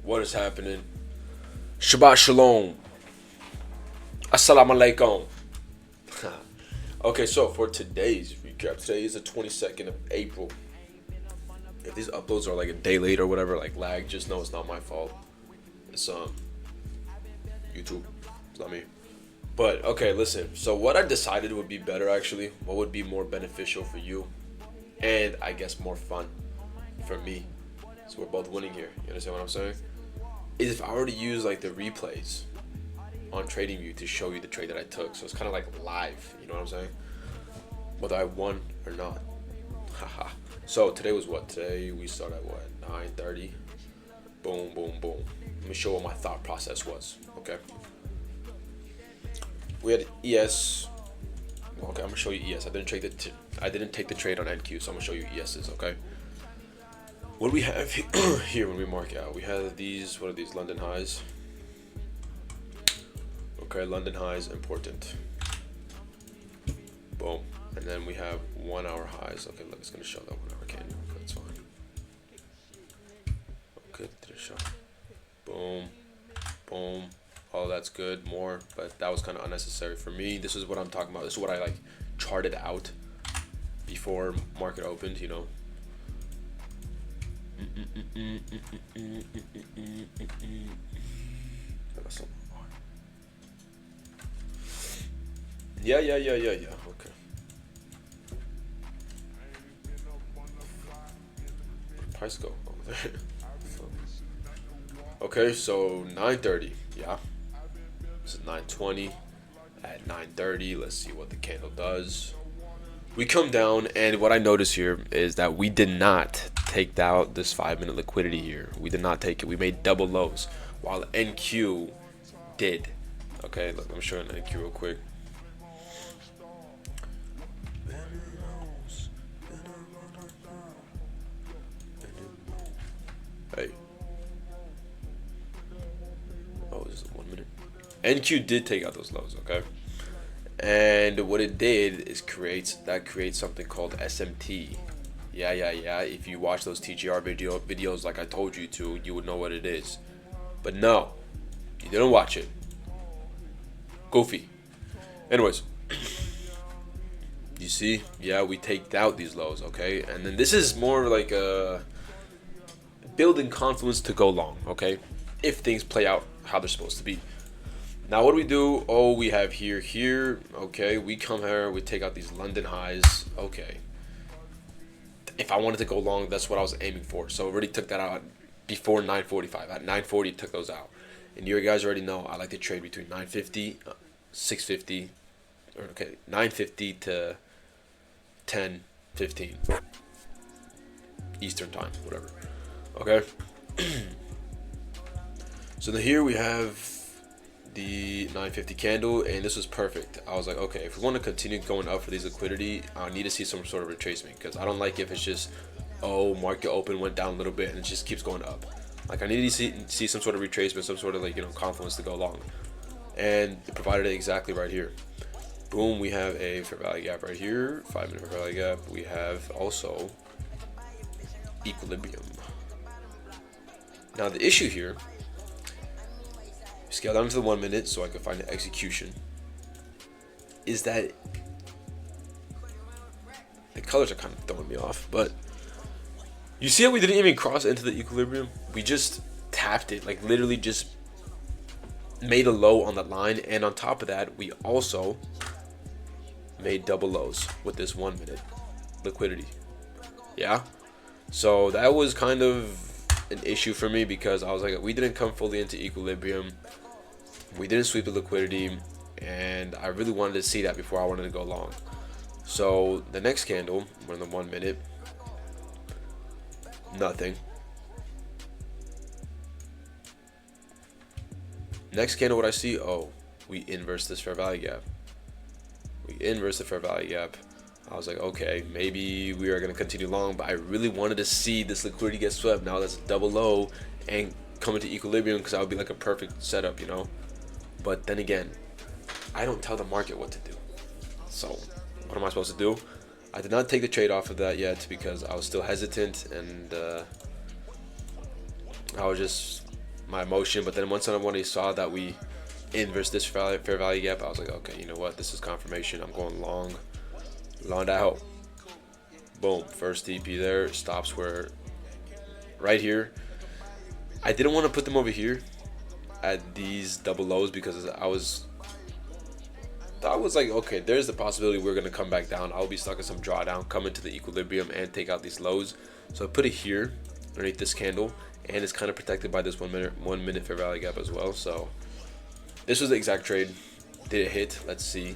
What is happening? Shabbat Shalom. Assalamu alaikum. Okay, so for today's recap, today is the 22nd of April. If these uploads are like a day late or whatever, like lag, just know it's not my fault. It's YouTube. It's not me. But okay, listen. So what I decided would be better actually, what would be more beneficial for you, and I guess more fun for me. So we're both winning here. You understand what I'm saying? Is if I were to use like the replays on TradingView to show you the trade that I took. So it's kind of like live, you know what I'm saying? Whether I won or not. Haha. So today was what? Today we started at what? 9:30. Boom, boom, boom. Let me show what my thought process was. Okay. We had ES. Okay, I'm gonna show you ES. I didn't take the trade on NQ, so I'm gonna show you ESs. Okay. What do we have here when we mark out? We have these. What are these? London highs. Okay, London highs important. Boom. And then we have 1 hour highs. Okay, look, it's gonna show that 1 hour candle. Okay, that's fine. Okay, did it show? Boom. Boom. Oh, that's good. More, but that was kind of unnecessary for me. This is what I'm talking about. This is what I like charted out before market opened, you know. Yeah. Okay. Price go over there. Okay, so 9:30. Yeah. This is 9:20. At 9:30, let's see what the candle does. We come down, and what I notice here is that we did not take out this 5-minute liquidity here. We did not take it. We made double lows, while NQ did. Okay, look, let me show you an NQ real quick. Hey. Oh, this is 1 minute. NQ did take out those lows, okay? And what it did is create something called SMT. Yeah. If you watch those TGR videos like I told you to, you would know what it is. But no, you didn't watch it. Goofy. Anyways, you see, yeah, we take out these lows, okay? And then this is more like a building confidence to go long, okay? If things play out how they're supposed to be. Now what do we do? Oh, we have here. Okay, we come here, we take out these London highs. Okay. If I wanted to go long, that's what I was aiming for. So I already took that out before 9:45. At 9:40, took those out. And you guys already know I like to trade between 9:50, 6:50, or okay, 9:50 to 10:15 Eastern time, whatever. Okay. So then here we have the 950 candle, and this was perfect. I was like, okay, if we want to continue going up for these liquidity, I need to see some sort of retracement, because I don't like if it's just, oh, market open, went down a little bit and it just keeps going up. Like I need to see some sort of retracement, some sort of like, you know, confluence to go long, and it provided it exactly right here. Boom, we have a fair value gap right here, 5-minute fair value gap. We have also equilibrium. Now the issue here, scale down to the 1 minute so I can find the execution, is that the colors are kind of throwing me off, but you see how we didn't even cross into the equilibrium? We just tapped it, like literally just made a low on that line, and on top of that we also made double lows with this 1 minute liquidity. Yeah, so that was kind of an issue for me, because I was like, we didn't come fully into equilibrium, we didn't sweep the liquidity, and I really wanted to see that before I wanted to go long. So the next candle, we're in the 1 minute, nothing. Next candle, what I see, oh, we inverse this fair value gap. We inverse the fair value gap. I was like, okay, maybe we are going to continue long, but I really wanted to see this liquidity get swept. Now that's a double low and come into equilibrium, because that would be like a perfect setup, you know. But then again, I don't tell the market what to do. So what am I supposed to do? I did not take the trade off of that yet because I was still hesitant, and I was just my emotion. But then once when I saw that we inversed this fair value gap, I was like, okay, you know what? This is confirmation. I'm going long out. Boom. First TP there. Stops where right here. I didn't want to put them over here at these double lows because I was like, okay, there's the possibility we're gonna come back down. I'll be stuck in some drawdown, come into the equilibrium and take out these lows. So I put it here underneath this candle, and it's kind of protected by this 1 minute fair value gap as well. So this was the exact trade. Did it hit? Let's see.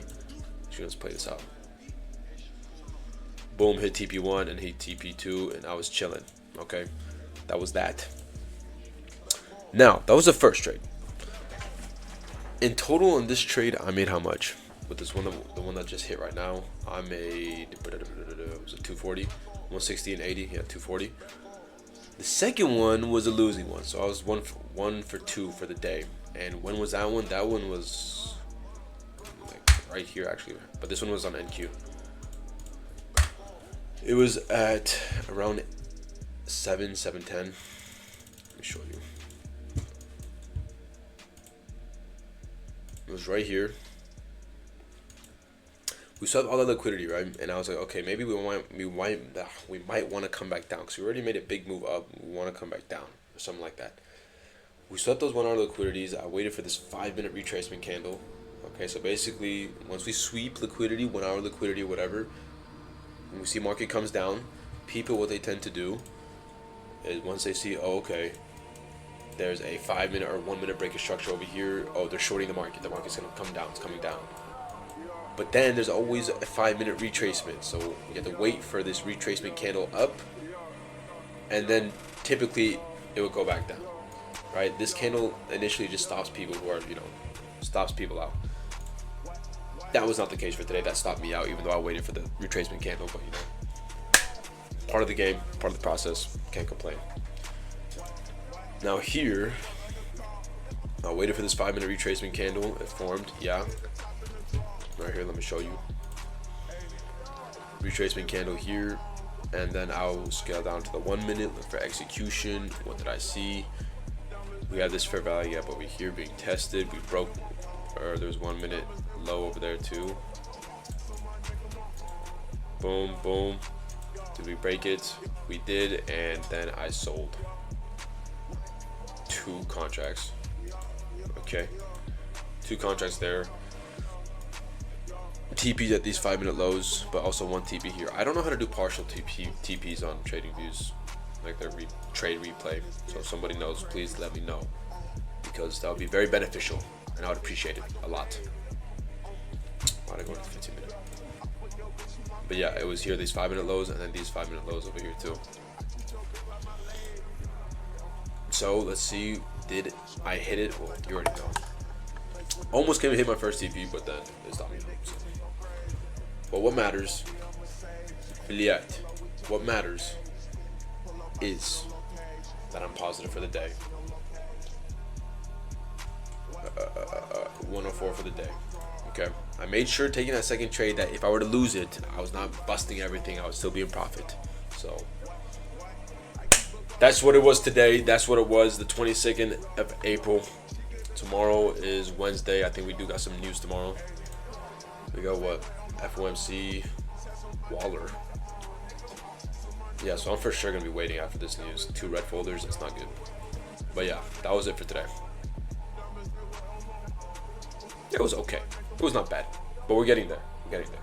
Let's play this out. Boom, hit TP1 and hit TP2, and I was chilling. Okay, that was that. Now that was the first trade. In total on this trade, I made how much? With this one, the one that just hit right now, I made, was it 240, 160 and 80, yeah, 240. The second one was a losing one, so I was one for two for the day. And when was that one? That one was like right here actually, but this one was on NQ. It was at around 710. Let me show you. It was right here. We saw all the liquidity, right? And I was like, okay, maybe we might want to come back down because we already made a big move up. We want to come back down or something like that. We swept those 1 hour liquidities. I waited for this 5-minute retracement candle. Okay, so basically, once we sweep liquidity, 1 hour liquidity, whatever, when we see market comes down, people, what they tend to do is once they see, oh, okay, there's a 5-minute or 1 minute break of structure over here. Oh, they're shorting the market. The market's gonna come down. It's coming down. But then there's always a 5-minute retracement. So you have to wait for this retracement candle up, and then typically it would go back down. Right? This candle initially just stops people who are, stops people out. That was not the case for today. That stopped me out, even though I waited for the retracement candle. But part of the game, part of the process. Can't complain. Now here, I waited for this 5-minute retracement candle. It formed, yeah. Right here, let me show you. Retracement candle here, and then I'll scale down to the 1 minute, look for execution. What did I see? We have this fair value gap over here being tested. We broke, or there's 1 minute low over there too. Boom, boom. Did we break it? We did, and then I sold 2 contracts. Okay, 2 contracts there. TPs at these 5-minute lows, but also 1 TP here. I don't know how to do partial TPs on TradingViews, like their trade replay. So if somebody knows, please let me know, because that would be very beneficial, and I would appreciate it a lot. Why did I go to 15 minutes? But yeah, it was here, these 5-minute lows, and then these 5-minute lows over here too. So let's see, did I hit it? Well, you already know. Almost came to hit my first TP, but then it stopped me. So. But what matters, what matters is that I'm positive for the day. 104 for the day. Okay, I made sure taking that second trade that if I were to lose it, I was not busting everything. I would still be in profit. So that's what it was today. That's what it was, the 22nd of April. Tomorrow is Wednesday. I think we do got some news tomorrow. We got what? FOMC, Waller. Yeah, so I'm for sure going to be waiting after this news. 2 red folders, it's not good. But yeah, that was it for today. It was okay. It was not bad. But we're getting there. We're getting there.